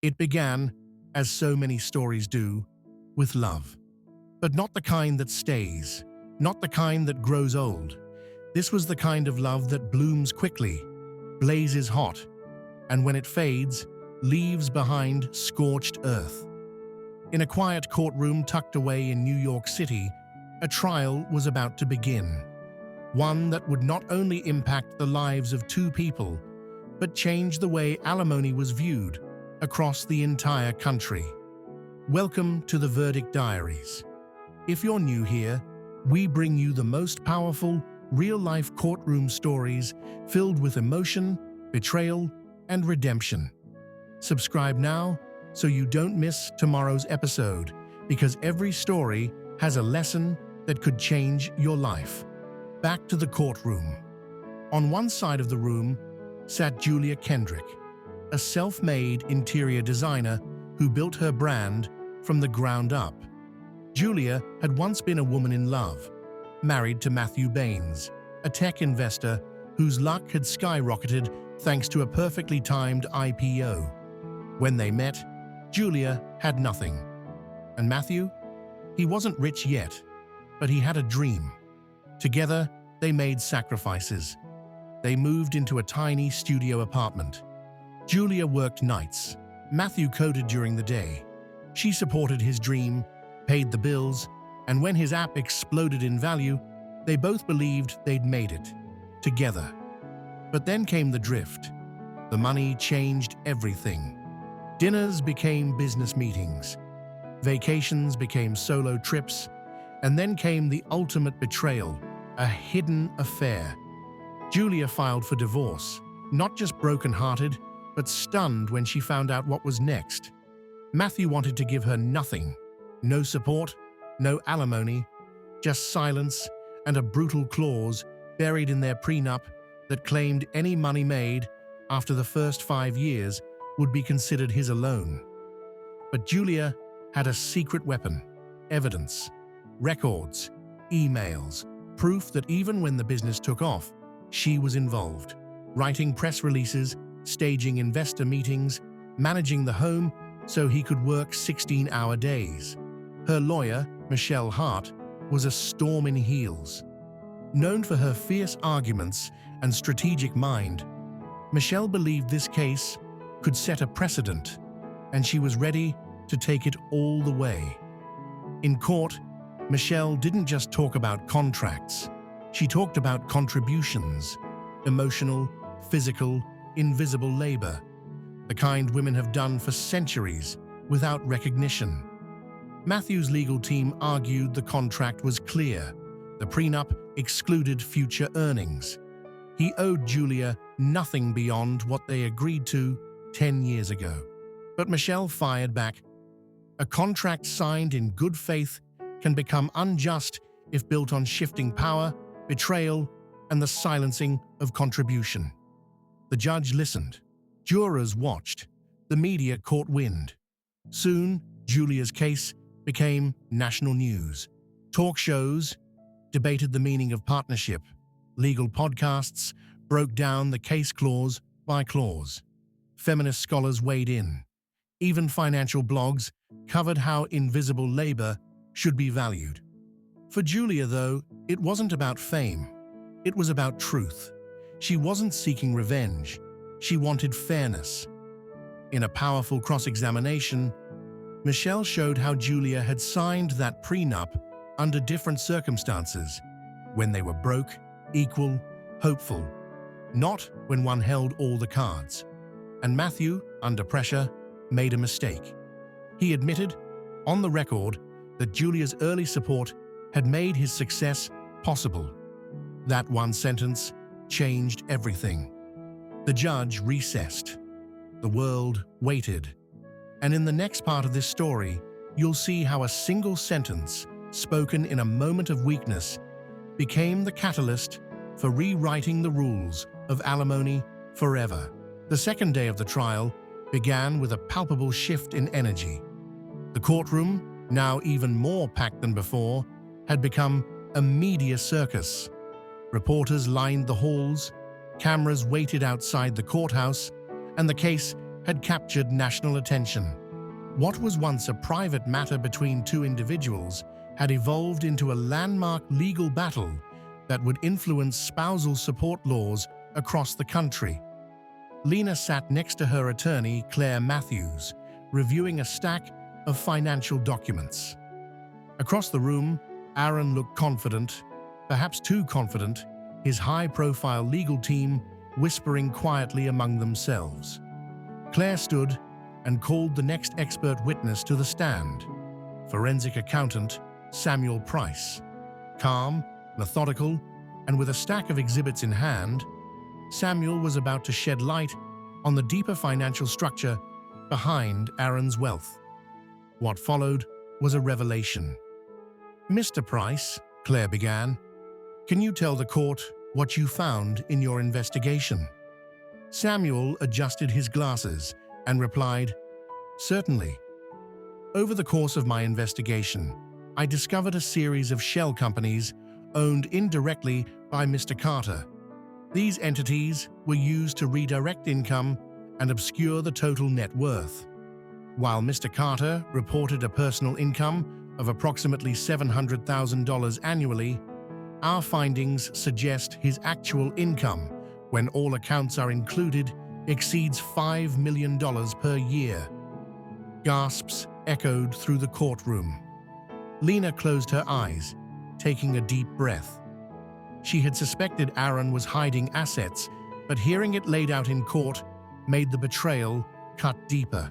It began, as so many stories do, with love. But not the kind that stays, not the kind that grows old. This was the kind of love that blooms quickly, blazes hot, and when it fades, leaves behind scorched earth. In a quiet courtroom tucked away in New York City, a trial was about to begin. One that would not only impact the lives of two people, but change the way alimony was viewed across the entire country. Welcome to the Verdict Diaries. If you're new here, we bring you the most powerful, real-life courtroom stories filled with emotion, betrayal, and redemption. Subscribe now so you don't miss tomorrow's episode, because every story has a lesson that could change your life. Back to the courtroom. On one side of the room sat Julia Kendrick, a self-made interior designer who built her brand from the ground up. Julia had once been a woman in love, married to Matthew Baines, a tech investor whose luck had skyrocketed thanks to a perfectly timed IPO. When they met, Julia had nothing. And Matthew? He wasn't rich yet, but he had a dream. Together, they made sacrifices. They moved into a tiny studio apartment. Julia worked nights. Matthew coded during the day. She supported his dream, paid the bills, and when his app exploded in value, they both believed they'd made it, together. But then came the drift. The money changed everything. Dinners became business meetings. Vacations became solo trips. And then came the ultimate betrayal, a hidden affair. Julia filed for divorce, not just broken-hearted, but stunned when she found out what was next. Matthew wanted to give her nothing. No support, no alimony, just silence and a brutal clause buried in their prenup that claimed any money made after the first 5 years would be considered his alone. But Julia had a secret weapon: evidence, records, emails, proof that even when the business took off, she was involved, writing press releases, staging investor meetings, managing the home so he could work 16-hour days. Her lawyer, Michelle Hart, was a storm in heels. Known for her fierce arguments and strategic mind, Michelle believed this case could set a precedent, and she was ready to take it all the way. In court, Michelle didn't just talk about contracts. She talked about contributions, emotional, physical, invisible labor, the kind women have done for centuries without recognition. Matthew's legal team argued the contract was clear. The prenup excluded future earnings. He owed Julia nothing beyond what they agreed to 10 years ago. But Michelle fired back. A contract signed in good faith can become unjust if built on shifting power, betrayal, and the silencing of contribution. The judge listened. Jurors watched. The media caught wind. Soon, Julia's case became national news. Talk shows debated the meaning of partnership. Legal podcasts broke down the case clause by clause. Feminist scholars weighed in. Even financial blogs covered how invisible labor should be valued. For Julia, though, it wasn't about fame. It was about truth. She wasn't seeking revenge. She wanted fairness. In a powerful cross-examination, Michelle showed how Julia had signed that prenup under different circumstances, when they were broke, equal, hopeful, not when one held all the cards. And Matthew, under pressure, made a mistake. He admitted, on the record, that Julia's early support had made his success possible. That one sentence changed everything. The judge recessed. The world waited. And in the next part of this story, you'll see how a single sentence, spoken in a moment of weakness, became the catalyst for rewriting the rules of alimony forever. The second day of the trial began with a palpable shift in energy. The courtroom, now even more packed than before, had become a media circus. Reporters lined the halls, cameras waited outside the courthouse, and the case had captured national attention. What was once a private matter between two individuals had evolved into a landmark legal battle that would influence spousal support laws across the country. Lena sat next to her attorney, Claire Matthews, reviewing a stack of financial documents. Across the room, Aaron looked confident, perhaps too confident, his high-profile legal team whispering quietly among themselves. Claire stood and called the next expert witness to the stand, forensic accountant Samuel Price. Calm, methodical, and with a stack of exhibits in hand, Samuel was about to shed light on the deeper financial structure behind Aaron's wealth. What followed was a revelation. "Mr. Price," Claire began, "can you tell the court what you found in your investigation?" Samuel adjusted his glasses and replied, "Certainly. Over the course of my investigation, I discovered a series of shell companies owned indirectly by Mr. Carter. These entities were used to redirect income and obscure the total net worth. While Mr. Carter reported a personal income of approximately $700,000 annually, our findings suggest his actual income, when all accounts are included, exceeds $5 million per year." Gasps echoed through the courtroom. Lena closed her eyes, taking a deep breath. She had suspected Aaron was hiding assets, but hearing it laid out in court made the betrayal cut deeper.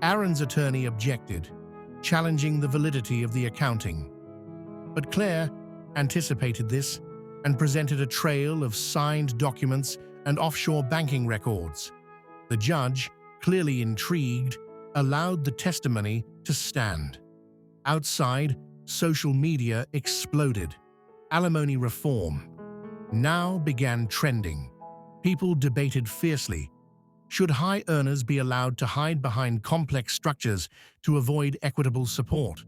Aaron's attorney objected, challenging the validity of the accounting. But Claire anticipated this and presented a trail of signed documents and offshore banking records. The judge, clearly intrigued, allowed the testimony to stand. Outside, social media exploded. Alimony reform now began trending. People debated fiercely. Should high earners be allowed to hide behind complex structures to avoid equitable support?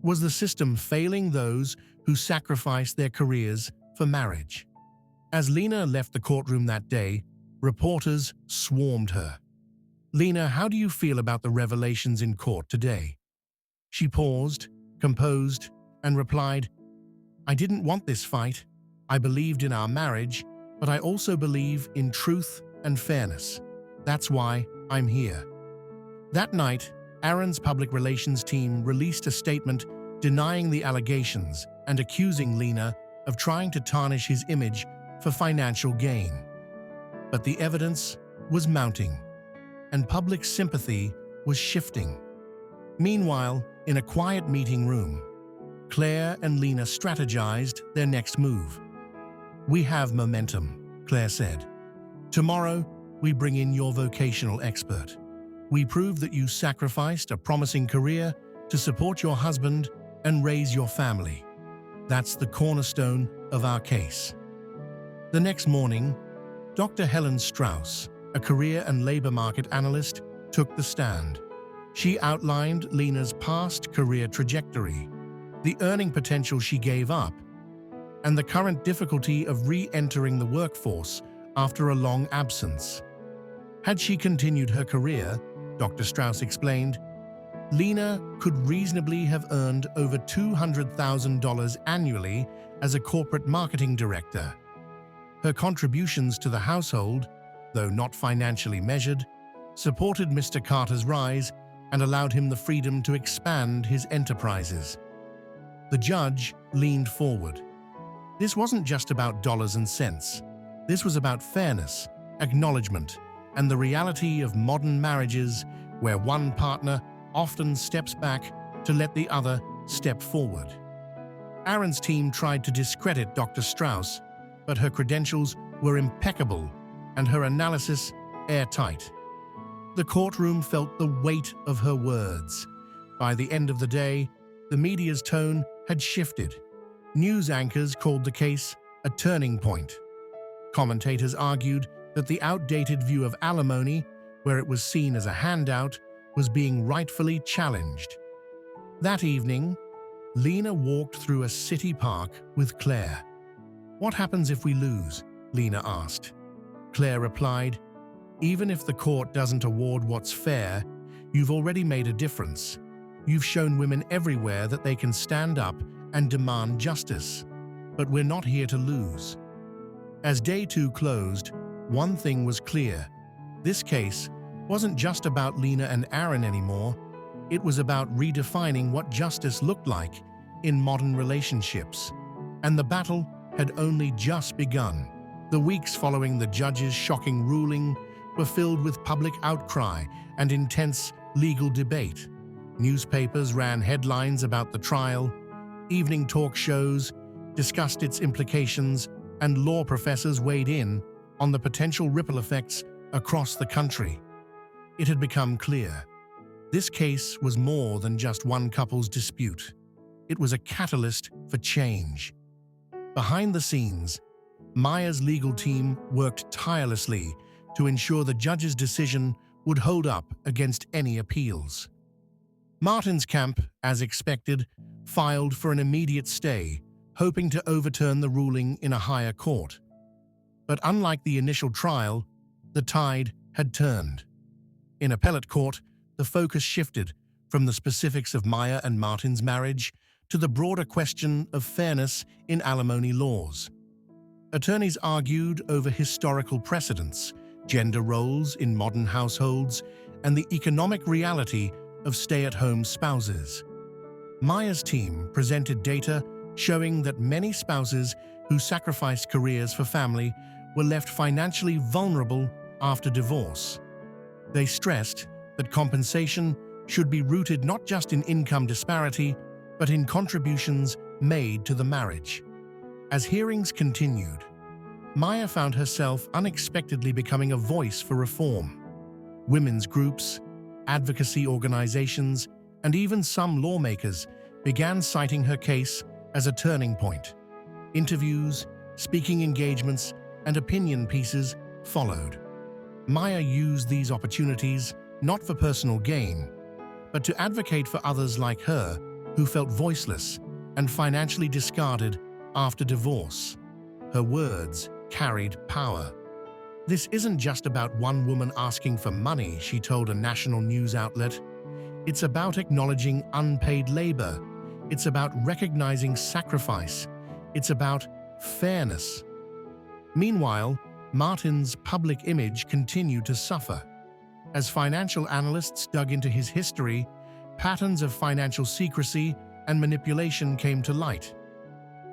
Was the system failing those who sacrificed their careers for marriage? As Lena left the courtroom that day, reporters swarmed her. "Lena, how do you feel about the revelations in court today?" She paused, composed, and replied, "I didn't want this fight. I believed in our marriage, but I also believe in truth and fairness. That's why I'm here." That night, Aaron's public relations team released a statement denying the allegations and accusing Lena of trying to tarnish his image for financial gain. But the evidence was mounting, and public sympathy was shifting. Meanwhile, in a quiet meeting room, Claire and Lena strategized their next move. "We have momentum," Claire said. "Tomorrow, we bring in your vocational expert. We prove that you sacrificed a promising career to support your husband and raise your family. That's the cornerstone of our case." The next morning, Dr. Helen Strauss, a career and labor market analyst, took the stand. She outlined Lena's past career trajectory, the earning potential she gave up, and the current difficulty of re-entering the workforce after a long absence. Had she continued her career, Dr. Strauss explained, Lena could reasonably have earned over $200,000 annually as a corporate marketing director. Her contributions to the household, though not financially measured, supported Mr. Carter's rise and allowed him the freedom to expand his enterprises. The judge leaned forward. This wasn't just about dollars and cents. This was about fairness, acknowledgement, and the reality of modern marriages where one partner often steps back to let the other step forward. Aaron's team tried to discredit Dr. Strauss, but her credentials were impeccable and her analysis airtight. The courtroom felt the weight of her words. By the end of the day, the media's tone had shifted. News anchors called the case a turning point. Commentators argued that the outdated view of alimony, where it was seen as a handout, was being rightfully challenged. That evening, Lena walked through a city park with Claire. "What happens if we lose?" Lena asked. Claire replied, Even if the court doesn't award what's fair, you've already made a difference. You've shown women everywhere that they can stand up and demand justice. But we're not here to lose. As day 2 closed, one thing was clear. This case wasn't just about Lena and Aaron anymore. It was about redefining what justice looked like in modern relationships. And the battle had only just begun. The weeks following the judge's shocking ruling were filled with public outcry and intense legal debate. Newspapers ran headlines about the trial, evening talk shows discussed its implications, and law professors weighed in on the potential ripple effects across the country. It had become clear. This case was more than just one couple's dispute. It was a catalyst for change. Behind the scenes, Maya's legal team worked tirelessly to ensure the judge's decision would hold up against any appeals. Martin's camp, as expected, filed for an immediate stay, hoping to overturn the ruling in a higher court. But unlike the initial trial, the tide had turned. In appellate court, the focus shifted from the specifics of Maya and Martin's marriage to the broader question of fairness in alimony laws. Attorneys argued over historical precedents, gender roles in modern households, and the economic reality of stay-at-home spouses. Maya's team presented data showing that many spouses who sacrificed careers for family were left financially vulnerable after divorce. They stressed that compensation should be rooted not just in income disparity, but in contributions made to the marriage. As hearings continued, Maya found herself unexpectedly becoming a voice for reform. Women's groups, advocacy organizations, and even some lawmakers began citing her case as a turning point. Interviews, speaking engagements, and opinion pieces followed. Maya used these opportunities not for personal gain, but to advocate for others like her who felt voiceless and financially discarded after divorce. Her words carried power. "This isn't just about one woman asking for money," she told a national news outlet. "It's about acknowledging unpaid labor. It's about recognizing sacrifice. It's about fairness." Meanwhile, Martin's public image continued to suffer. As financial analysts dug into his history, patterns of financial secrecy and manipulation came to light.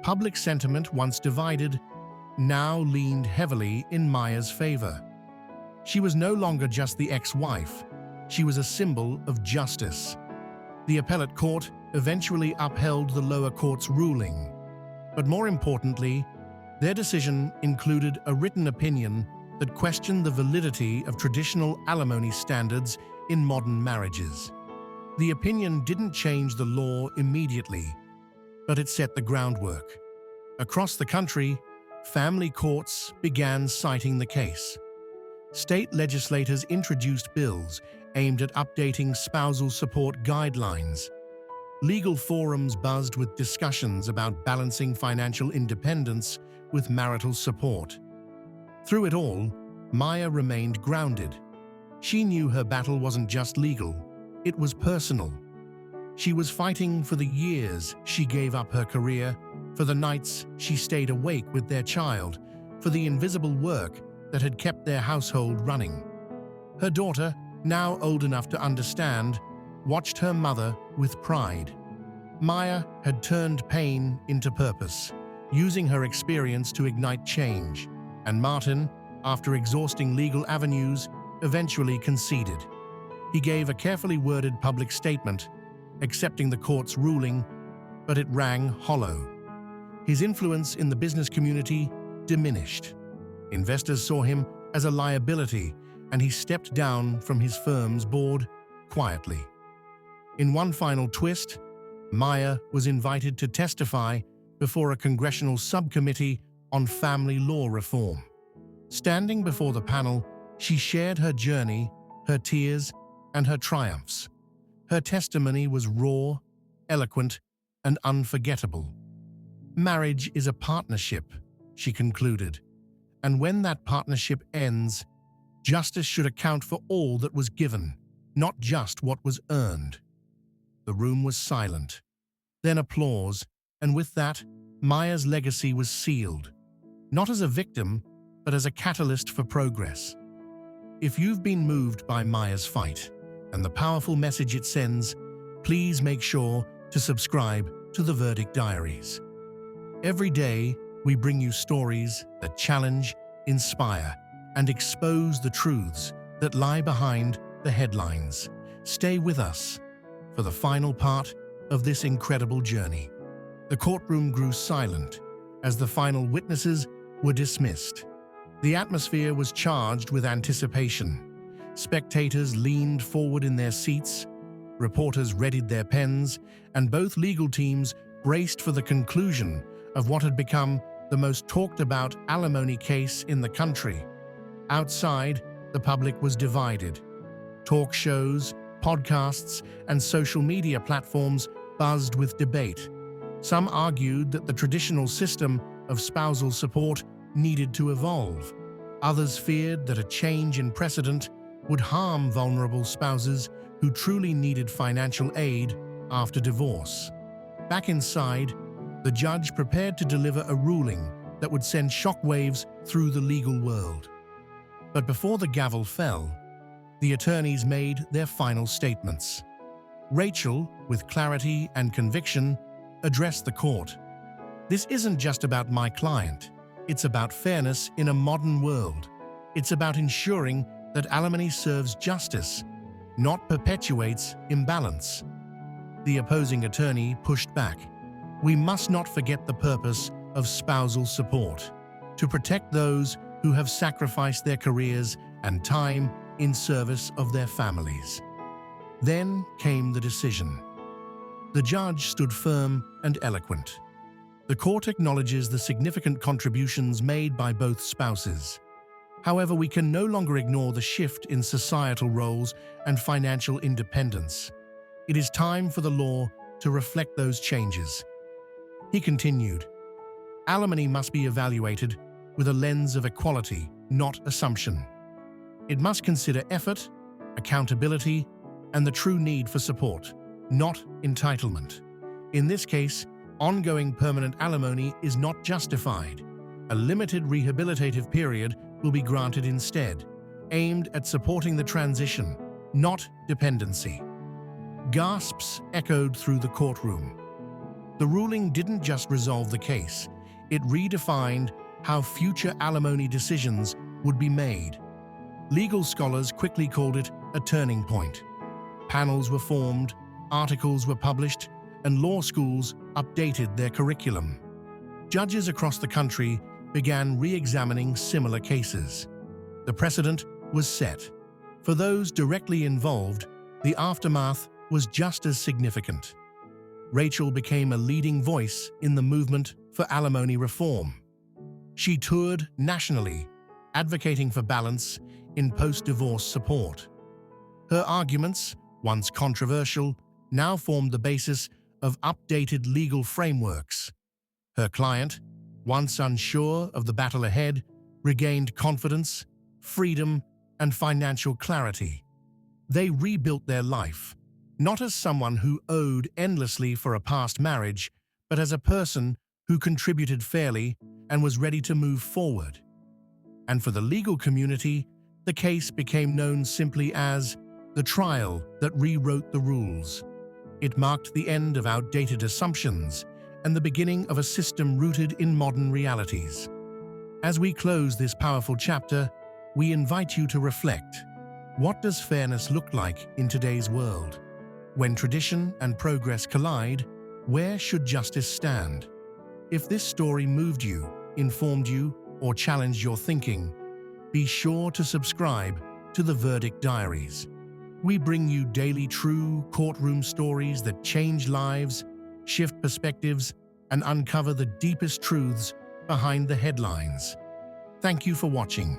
Public sentiment, once divided, now leaned heavily in Maya's favor. She was no longer just the ex-wife. She was a symbol of justice. The appellate court eventually upheld the lower court's ruling. But more importantly, their decision included a written opinion that questioned the validity of traditional alimony standards in modern marriages. The opinion didn't change the law immediately, but it set the groundwork. Across the country, family courts began citing the case. State legislators introduced bills aimed at updating spousal support guidelines. Legal forums buzzed with discussions about balancing financial independence with marital support. Through it all, Maya remained grounded. She knew her battle wasn't just legal, it was personal. She was fighting for the years she gave up her career, for the nights she stayed awake with their child, for the invisible work that had kept their household running. Her daughter, now old enough to understand, watched her mother with pride. Maya had turned pain into purpose, using her experience to ignite change, and Martin, after exhausting legal avenues, eventually conceded. He gave a carefully worded public statement, accepting the court's ruling, but it rang hollow. His influence in the business community diminished. Investors saw him as a liability, and he stepped down from his firm's board quietly. In one final twist, Maya was invited to testify before a congressional subcommittee on family law reform. Standing before the panel, she shared her journey, her tears, and her triumphs. Her testimony was raw, eloquent, and unforgettable. "Marriage is a partnership," she concluded, "and when that partnership ends, Justice should account for all that was given, not just what was earned. The room was silent. Then applause, and with that, Maya's legacy was sealed, not as a victim, but as a catalyst for progress. If you've been moved by Maya's fight and the powerful message it sends, please make sure to subscribe to the Verdict Diaries. Every day, we bring you stories that challenge, inspire, and expose the truths that lie behind the headlines. Stay with us for the final part of this incredible journey. The courtroom grew silent as the final witnesses were dismissed. The atmosphere was charged with anticipation. Spectators leaned forward in their seats, reporters readied their pens, and both legal teams braced for the conclusion of what had become the most talked-about alimony case in the country. Outside, the public was divided. Talk shows, podcasts, and social media platforms buzzed with debate. Some argued that the traditional system of spousal support needed to evolve. Others feared that a change in precedent would harm vulnerable spouses who truly needed financial aid after divorce. Back inside, the judge prepared to deliver a ruling that would send shockwaves through the legal world. But before the gavel fell, the attorneys made their final statements. Rachel, with clarity and conviction, addressed the court. "This isn't just about my client. It's about fairness in a modern world. It's about ensuring that alimony serves justice, not perpetuates imbalance." The opposing attorney pushed back. "We must not forget the purpose of spousal support, to protect those who have sacrificed their careers and time in service of their families." Then came the decision. The judge stood firm and eloquent. The court acknowledges the significant contributions made by both spouses. However, we can no longer ignore the shift in societal roles and financial independence. It is time for the law to reflect those changes. He continued, "Alimony must be evaluated with a lens of equality, not assumption. It must consider effort, accountability, and the true need for support, not entitlement. In this case, ongoing permanent alimony is not justified. A limited rehabilitative period will be granted instead, aimed at supporting the transition, not dependency." Gasps echoed through the courtroom. The ruling didn't just resolve the case, it redefined how future alimony decisions would be made. Legal scholars quickly called it a turning point. Panels were formed, articles were published, and law schools updated their curriculum. Judges across the country began re-examining similar cases. The precedent was set. For those directly involved, the aftermath was just as significant. Rachel became a leading voice in the movement for alimony reform. She toured nationally, advocating for balance in post-divorce support. Her arguments, once controversial, now formed the basis of updated legal frameworks. Her client, once unsure of the battle ahead, regained confidence, freedom, and financial clarity. They rebuilt their life, not as someone who owed endlessly for a past marriage, but as a person who contributed fairly and was ready to move forward. And for the legal community, the case became known simply as the trial that rewrote the rules. It marked the end of outdated assumptions and the beginning of a system rooted in modern realities. As we close this powerful chapter, we invite you to reflect. What does fairness look like in today's world? When tradition and progress collide, where should justice stand? If this story moved you, informed you, or challenged your thinking, be sure to subscribe to the Verdict Diaries. We bring you daily true courtroom stories that change lives, shift perspectives, and uncover the deepest truths behind the headlines. Thank you for watching.